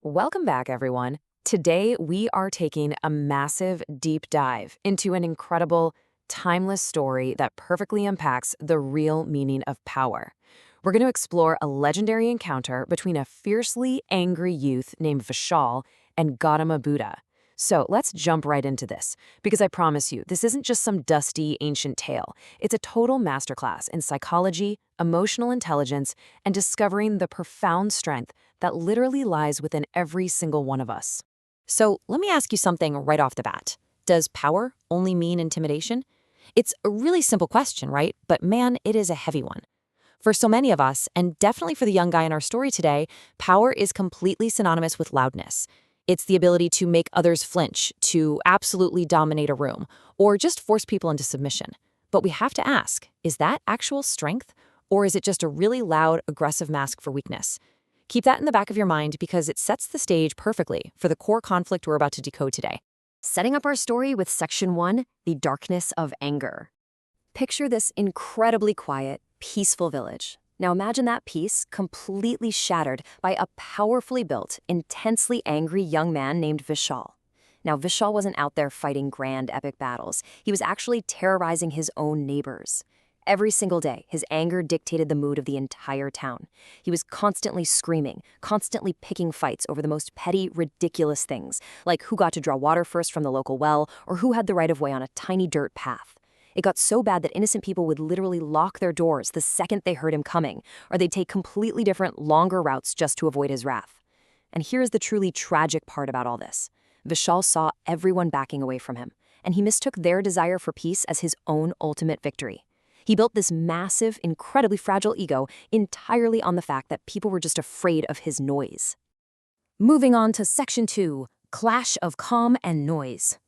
Welcome back, everyone. Today, we are taking a massive deep dive into an incredible, timeless story that perfectly unpacks the real meaning of power. We're going to explore a legendary encounter between a fiercely angry youth named Vishal and Gautama Buddha. So let's jump right into this, because I promise you, this isn't just some dusty, ancient tale. It's a total masterclass in psychology, emotional intelligence, and discovering the profound strength that literally lies within every single one of us. So let me ask you something right off the bat. Does power only mean intimidation? It's a really simple question, right? But man, it is a heavy one. For so many of us, and definitely for the young guy in our story today, power is completely synonymous with loudness. It's the ability to make others flinch, to absolutely dominate a room, or just force people into submission. But we have to ask, is that actual strength, or is it just a really loud, aggressive mask for weakness? Keep that in the back of your mind because it sets the stage perfectly for the core conflict we're about to decode today. Setting up our story with Section 1, the darkness of anger. Picture this incredibly quiet, peaceful village. Now imagine that peace completely shattered by a powerfully built, intensely angry young man named Vishal. Now Vishal wasn't out there fighting grand epic battles. He was actually terrorizing his own neighbors. Every single day, his anger dictated the mood of the entire town. He was constantly screaming, constantly picking fights over the most petty, ridiculous things, like who got to draw water first from the local well or who had the right of way on a tiny dirt path. It got so bad that innocent people would literally lock their doors the second they heard him coming, or they'd take completely different, longer routes just to avoid his wrath. And here's the truly tragic part about all this. Vishal saw everyone backing away from him, and he mistook their desire for peace as his own ultimate victory. He built this massive, incredibly fragile ego entirely on the fact that people were just afraid of his noise. Moving on to Section 2, Clash of Calm and Noise.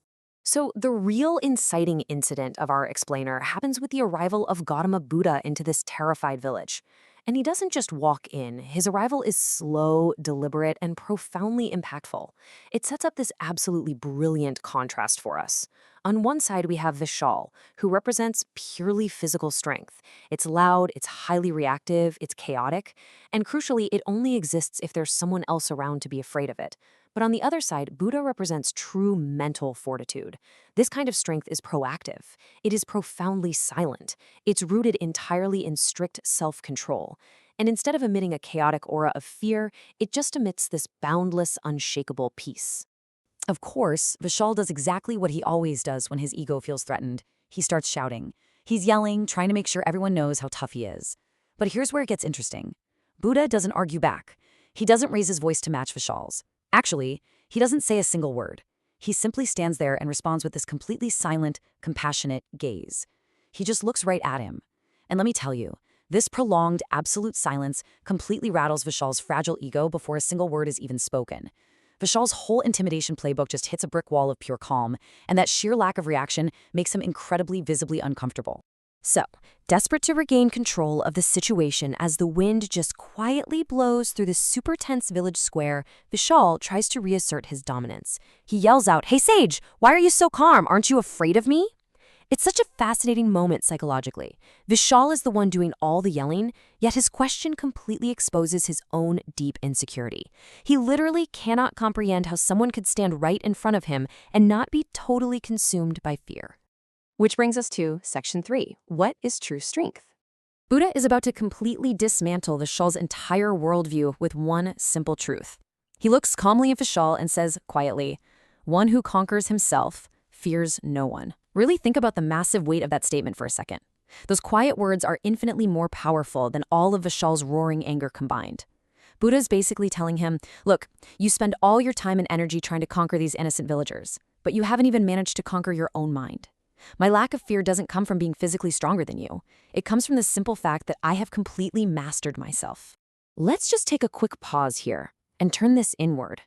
So the real inciting incident of our explainer happens with the arrival of Gautama Buddha into this terrified village. And he doesn't just walk in. His arrival is slow, deliberate, and profoundly impactful. It sets up this absolutely brilliant contrast for us. On one side, we have Vishal, who represents purely physical strength. It's loud, it's highly reactive, it's chaotic, and crucially, it only exists if there's someone else around to be afraid of it. But on the other side, Buddha represents true mental fortitude. This kind of strength is proactive. It is profoundly silent. It's rooted entirely in strict self-control. And instead of emitting a chaotic aura of fear, it just emits this boundless, unshakable peace. Of course, Vishal does exactly what he always does when his ego feels threatened. He starts shouting. He's yelling, trying to make sure everyone knows how tough he is. But here's where it gets interesting. Buddha doesn't argue back. He doesn't raise his voice to match Vishal's. Actually, he doesn't say a single word. He simply stands there and responds with this completely silent, compassionate gaze. He just looks right at him. And let me tell you, this prolonged, absolute silence completely rattles Vishal's fragile ego before a single word is even spoken. Vishal's whole intimidation playbook just hits a brick wall of pure calm, and that sheer lack of reaction makes him incredibly visibly uncomfortable. So, desperate to regain control of the situation as the wind just quietly blows through the super tense village square, Vishal tries to reassert his dominance. He yells out, "Hey Sage, why are you so calm? Aren't you afraid of me?" It's such a fascinating moment psychologically. Vishal is the one doing all the yelling, yet his question completely exposes his own deep insecurity. He literally cannot comprehend how someone could stand right in front of him and not be totally consumed by fear. Which brings us to Section 3, what is true strength? Buddha is about to completely dismantle Vishal's entire worldview with one simple truth. He looks calmly at Vishal and says quietly, "One who conquers himself fears no one." Really think about the massive weight of that statement for a second. Those quiet words are infinitely more powerful than all of Vishal's roaring anger combined. Buddha's basically telling him, look, you spend all your time and energy trying to conquer these innocent villagers, but you haven't even managed to conquer your own mind. My lack of fear doesn't come from being physically stronger than you. It comes from the simple fact that I have completely mastered myself. Let's just take a quick pause here and turn this inward.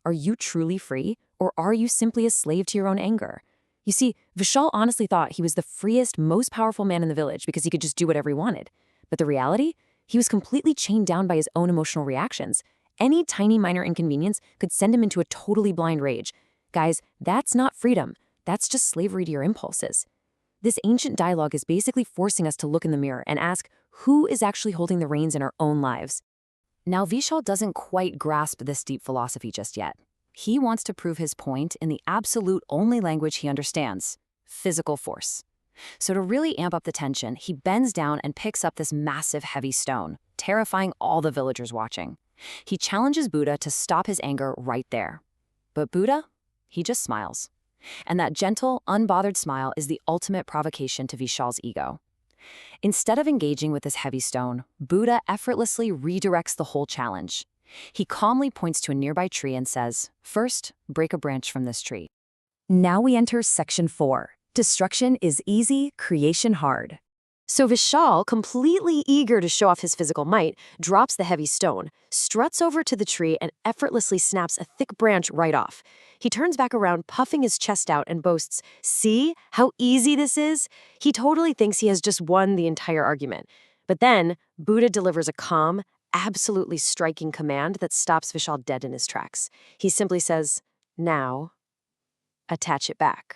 Are you truly free, or are you simply a slave to your own anger? You see, Vishal honestly thought he was the freest, most powerful man in the village because he could just do whatever he wanted. But the reality? He was completely chained down by his own emotional reactions. Any tiny minor inconvenience could send him into a totally blind rage. Guys, that's not freedom. That's just slavery to your impulses. This ancient dialogue is basically forcing us to look in the mirror and ask, who is actually holding the reins in our own lives? Now, Vishal doesn't quite grasp this deep philosophy just yet. He wants to prove his point in the absolute only language he understands: physical force. So to really amp up the tension, he bends down and picks up this massive heavy stone, terrifying all the villagers watching. He challenges Buddha to stop his anger right there. But Buddha, he just smiles. And that gentle, unbothered smile is the ultimate provocation to Vishal's ego. Instead of engaging with this heavy stone, Buddha effortlessly redirects the whole challenge. He calmly points to a nearby tree and says, "First, break a branch from this tree." Now we enter section 4. Destruction is easy, creation hard. So Vishal, completely eager to show off his physical might, drops the heavy stone, struts over to the tree, and effortlessly snaps a thick branch right off. He turns back around, puffing his chest out, and boasts, "See how easy this is?" He totally thinks he has just won the entire argument. But then, Buddha delivers a calm, absolutely striking command that stops Vishal dead in his tracks. He simply says, "Now, attach it back."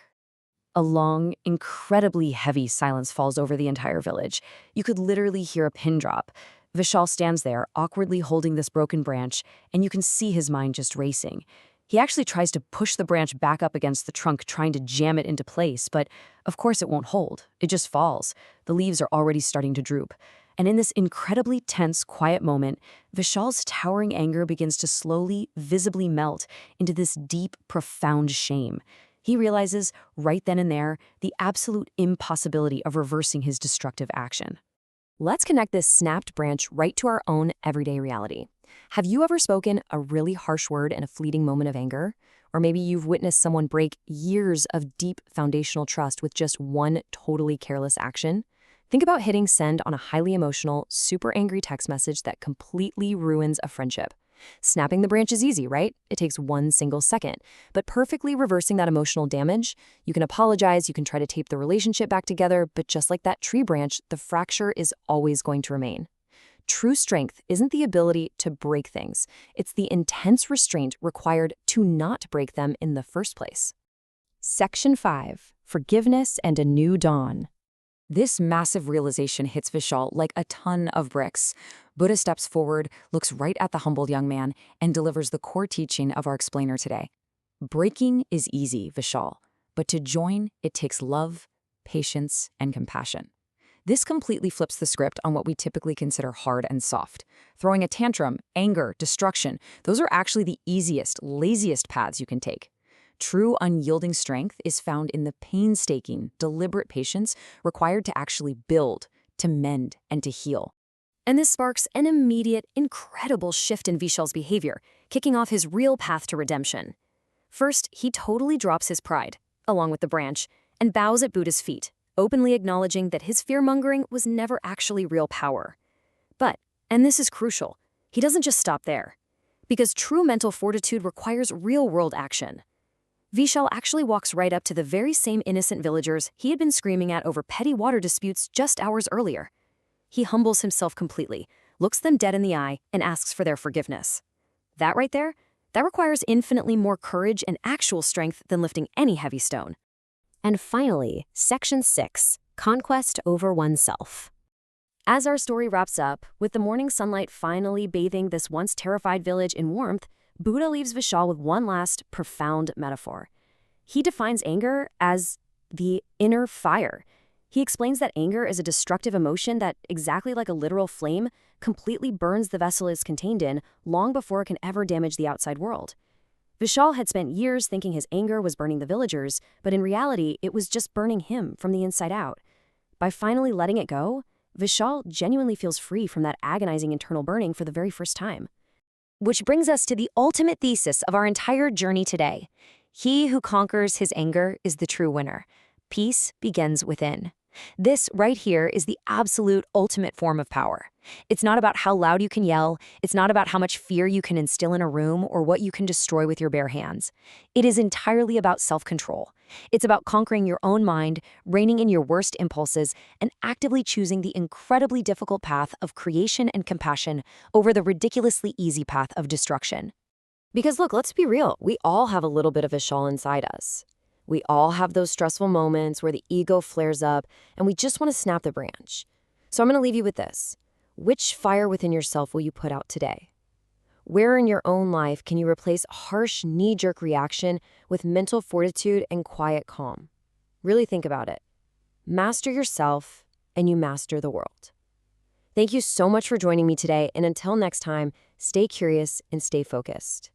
A long, incredibly heavy silence falls over the entire village. You could literally hear a pin drop. Vishal stands there, awkwardly holding this broken branch, and you can see his mind just racing. He actually tries to push the branch back up against the trunk, trying to jam it into place, but of course it won't hold. It just falls. The leaves are already starting to droop. And in this incredibly tense, quiet moment, Vishal's towering anger begins to slowly, visibly melt into this deep, profound shame. He realizes, right then and there, the absolute impossibility of reversing his destructive action. Let's connect this snapped branch right to our own everyday reality. Have you ever spoken a really harsh word in a fleeting moment of anger? Or maybe you've witnessed someone break years of deep foundational trust with just one totally careless action? Think about hitting send on a highly emotional, super angry text message that completely ruins a friendship. Snapping the branch is easy, right? It takes one single second. But perfectly reversing that emotional damage, you can apologize, you can try to tape the relationship back together, but just like that tree branch, the fracture is always going to remain. True strength isn't the ability to break things. It's the intense restraint required to not break them in the first place. Section 5. Forgiveness and a New Dawn. This massive realization hits Vishal like a ton of bricks. Buddha steps forward, looks right at the humbled young man, and delivers the core teaching of our explainer today. Breaking is easy, Vishal, but to join, it takes love, patience, and compassion. This completely flips the script on what we typically consider hard and soft. Throwing a tantrum, anger, destruction, those are actually the easiest, laziest paths you can take. True unyielding strength is found in the painstaking, deliberate patience required to actually build, to mend, and to heal. And this sparks an immediate, incredible shift in Vishal's behavior, kicking off his real path to redemption. First, he totally drops his pride, along with the branch, and bows at Buddha's feet, openly acknowledging that his fear-mongering was never actually real power. But, and this is crucial, he doesn't just stop there. Because true mental fortitude requires real-world action. Vishal actually walks right up to the very same innocent villagers he had been screaming at over petty water disputes just hours earlier. He humbles himself completely, looks them dead in the eye, and asks for their forgiveness. That right there, that requires infinitely more courage and actual strength than lifting any heavy stone. And finally, Section 6, Conquest over Oneself. As our story wraps up, with the morning sunlight finally bathing this once terrified village in warmth, Buddha leaves Vishal with one last, profound metaphor. He defines anger as the inner fire. He explains that anger is a destructive emotion that, exactly like a literal flame, completely burns the vessel it is contained in long before it can ever damage the outside world. Vishal had spent years thinking his anger was burning the villagers, but in reality, it was just burning him from the inside out. By finally letting it go, Vishal genuinely feels free from that agonizing internal burning for the very first time. Which brings us to the ultimate thesis of our entire journey today. He who conquers his anger is the true winner. Peace begins within. This right here is the absolute ultimate form of power. It's not about how loud you can yell. It's not about how much fear you can instill in a room or what you can destroy with your bare hands. It is entirely about self-control. It's about conquering your own mind, reining in your worst impulses, and actively choosing the incredibly difficult path of creation and compassion over the ridiculously easy path of destruction. Because look, let's be real. We all have a little bit of Vishal inside us. We all have those stressful moments where the ego flares up and we just want to snap the branch. So I'm going to leave you with this. Which fire within yourself will you put out today? Where in your own life can you replace harsh, knee-jerk reaction with mental fortitude and quiet calm? Really think about it. Master yourself, and you master the world. Thank you so much for joining me today, and until next time, stay curious and stay focused.